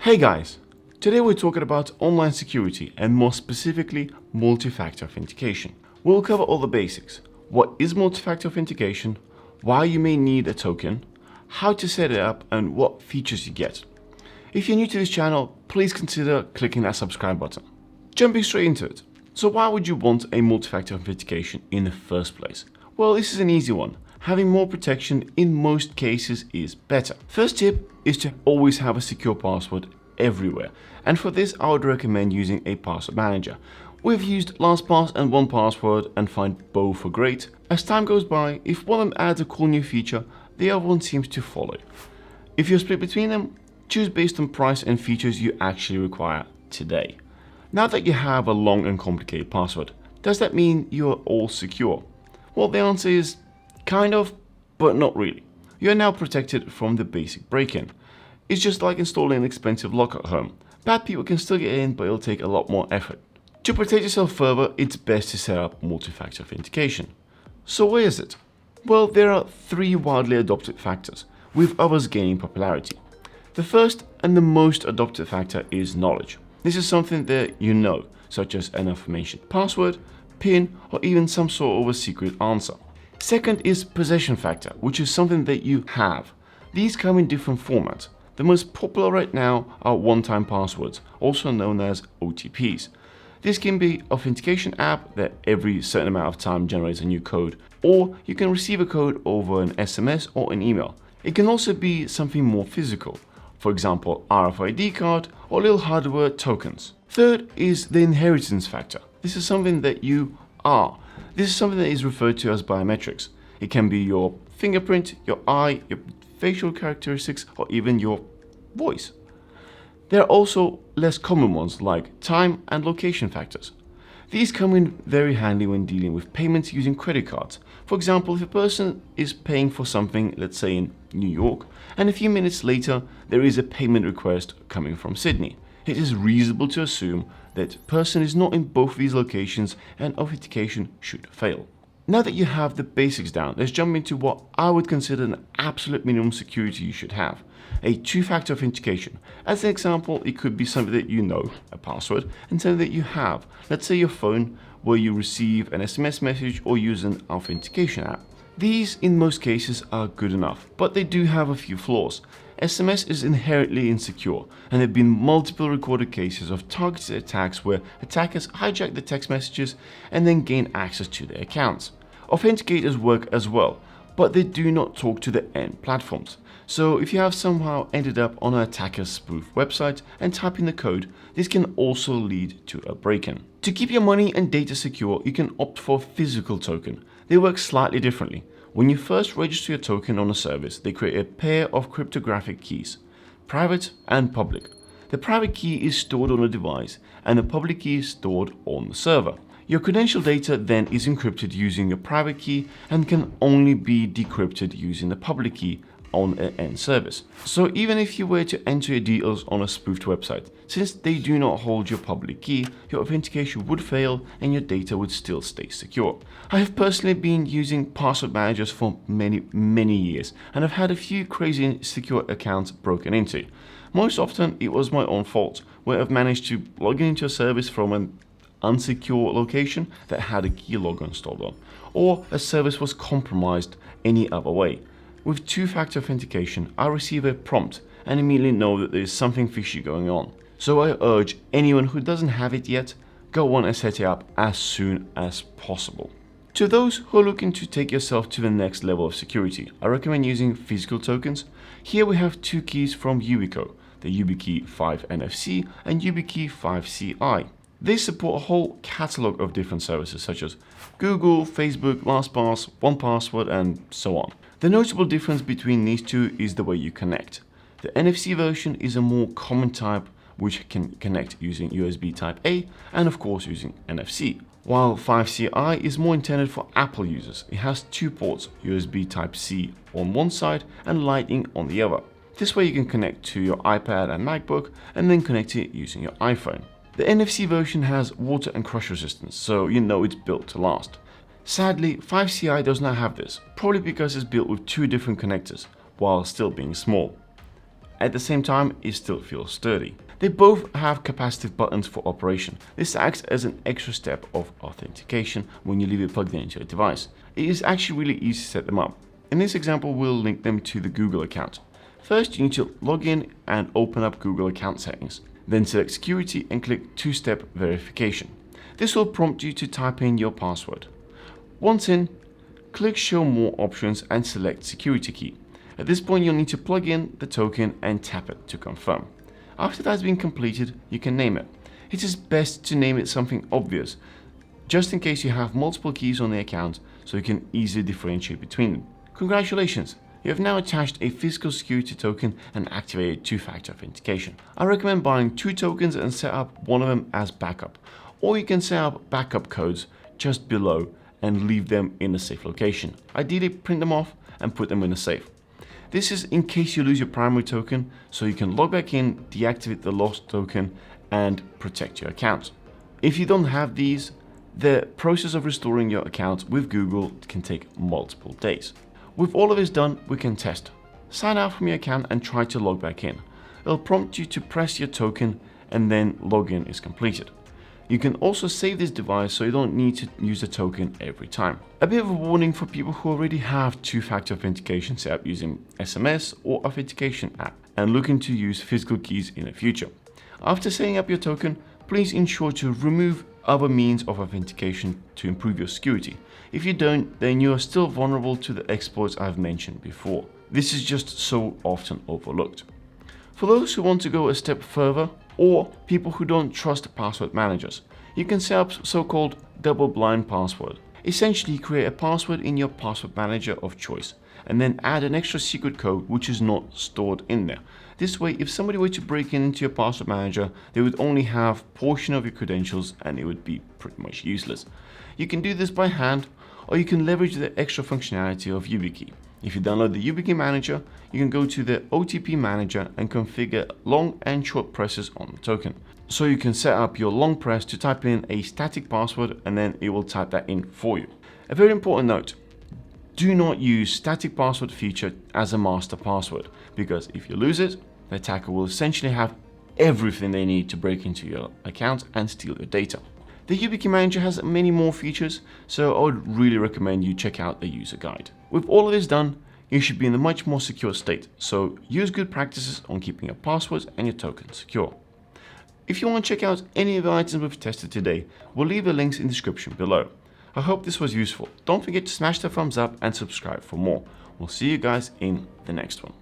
Hey guys, today we're talking about online security and more specifically multi-factor authentication. We'll cover all the basics. What is multi-factor authentication, why you may need a token, how to set it up and what features you get. If you're new to this channel, please consider clicking that subscribe button. Jumping straight into it. So why would you want a multi-factor authentication in the first place? Well, this is an easy one. Having more protection in most cases is better. First tip is to always have a secure password everywhere. And for this, I would recommend using a password manager. We've used LastPass and 1Password and find both are great. As time goes by, if one of them adds a cool new feature, the other one seems to follow. If you're split between them, choose based on price and features you actually require today. Now that you have a long and complicated password, does that mean you're all secure? Well, the answer is kind of, but not really. You are now protected from the basic break-in. It's just like installing an expensive lock at home. Bad people can still get in, but it'll take a lot more effort. To protect yourself further, it's best to set up multi-factor authentication. So where is it? Well, there are three widely adopted factors, with others gaining popularity. The first and the most adopted factor is knowledge. This is something that you know, such as an aforementioned password, PIN, or even some sort of a secret answer. Second is possession factor, which is something that you have. These come in different formats. The most popular right now are one-time passwords, also known as OTPs. This can be an authentication app that every certain amount of time generates a new code, or you can receive a code over an SMS or an email. It can also be something more physical, for example RFID card or little hardware tokens. Third is the inheritance factor. This is something that you are. This is something that is referred to as biometrics. It can be your fingerprint, your eye, your facial characteristics, or even your voice. There are also less common ones like time and location factors. These come in very handy when dealing with payments using credit cards. For example, if a person is paying for something, let's say in New York, and a few minutes later there is a payment request coming from Sydney, it is reasonable to assume that the person is not in both of these locations and authentication should fail. Now that you have the basics down, let's jump into what I would consider an absolute minimum security you should have. A two-factor authentication. As an example, it could be something that you know, a password, and something that you have. Let's say your phone, where you receive an SMS message or use an authentication app. These, in most cases, are good enough, but they do have a few flaws. SMS is inherently insecure, and there have been multiple recorded cases of targeted attacks where attackers hijack the text messages and then gain access to their accounts. Authenticators work as well, but they do not talk to the end platforms. So if you have somehow ended up on an attacker's spoof website and type in the code, this can also lead to a break-in. To keep your money and data secure, you can opt for a physical token. They work slightly differently. When you first register your token on a service, they create a pair of cryptographic keys, private and public. The private key is stored on a device and the public key is stored on the server. Your credential data then is encrypted using your private key and can only be decrypted using the public key on an end service. So even if you were to enter your details on a spoofed website, since they do not hold your public key, your authentication would fail and your data would still stay secure. I have personally been using password managers for many years and I've had a few crazy secure accounts broken into. Most often it was my own fault, where I've managed to log into a service from an unsecure location that had a keylogger installed on, or a service was compromised any other way. With two-factor authentication, I receive a prompt and immediately know that there is something fishy going on. So I urge anyone who doesn't have it yet, go on and set it up as soon as possible. To those who are looking to take yourself to the next level of security, I recommend using physical tokens. Here we have two keys from Yubico, the YubiKey 5 NFC and YubiKey 5 CI. They support a whole catalog of different services such as Google, Facebook, LastPass, 1Password, and so on. The notable difference between these two is the way you connect. The NFC version is a more common type which can connect using USB Type A and of course using NFC. While 5CI is more intended for Apple users. It has two ports, USB Type C on one side and Lightning on the other. This way you can connect to your iPad and MacBook and then connect it using your iPhone. The NFC version has water and crush resistance, so you know it's built to last. Sadly, 5CI does not have this, probably because it's built with two different connectors, while still being small. At the same time, it still feels sturdy. They both have capacitive buttons for operation. This acts as an extra step of authentication when you leave it plugged into your device. It is actually really easy to set them up. In this example, we'll link them to the Google account. First, you need to log in and open up Google account settings. Then select security and click two-step verification. This will prompt you to type in your password. Once in, click show more options and select security key. At this point, you'll need to plug in the token and tap it to confirm. After that's been completed, you can name it. It is best to name it something obvious, just in case you have multiple keys on the account, so you can easily differentiate between them. Congratulations! You have now attached a physical security token and activated two-factor authentication. I recommend buying 2 tokens and set up one of them as backup, or you can set up backup codes just below and leave them in a safe location. Ideally, print them off and put them in a safe. This is in case you lose your primary token, so you can log back in, deactivate the lost token, and protect your account. If you don't have these, the process of restoring your account with Google can take multiple days. With all of this done, we can test. Sign out from your account and try to log back in. It'll prompt you to press your token and then login is completed. You can also save this device so you don't need to use the token every time. A bit of a warning for people who already have two-factor authentication set up using SMS or authentication app and looking to use physical keys in the future. After setting up your token, please ensure to remove other means of authentication to improve your security. If you don't, then you are still vulnerable to the exploits I've mentioned before. This is just so often overlooked. For those who want to go a step further, or people who don't trust password managers, you can set up so-called double-blind password. Essentially, create a password in your password manager of choice, and then add an extra secret code which is not stored in there. This way, if somebody were to break into your password manager, they would only have a portion of your credentials and it would be pretty much useless. You can do this by hand, or you can leverage the extra functionality of YubiKey. If you download the YubiKey manager, you can go to the OTP manager and configure long and short presses on the token. So you can set up your long press to type in a static password and then it will type that in for you. A very important note, do not use static password feature as a master password, because if you lose it, the attacker will essentially have everything they need to break into your account and steal your data. The YubiKey Manager has many more features, so I would really recommend you check out the user guide. With all of this done, you should be in a much more secure state, so use good practices on keeping your passwords and your tokens secure. If you want to check out any of the items we've tested today, we'll leave the links in the description below. I hope this was useful. Don't forget to smash the thumbs up and subscribe for more. We'll see you guys in the next one.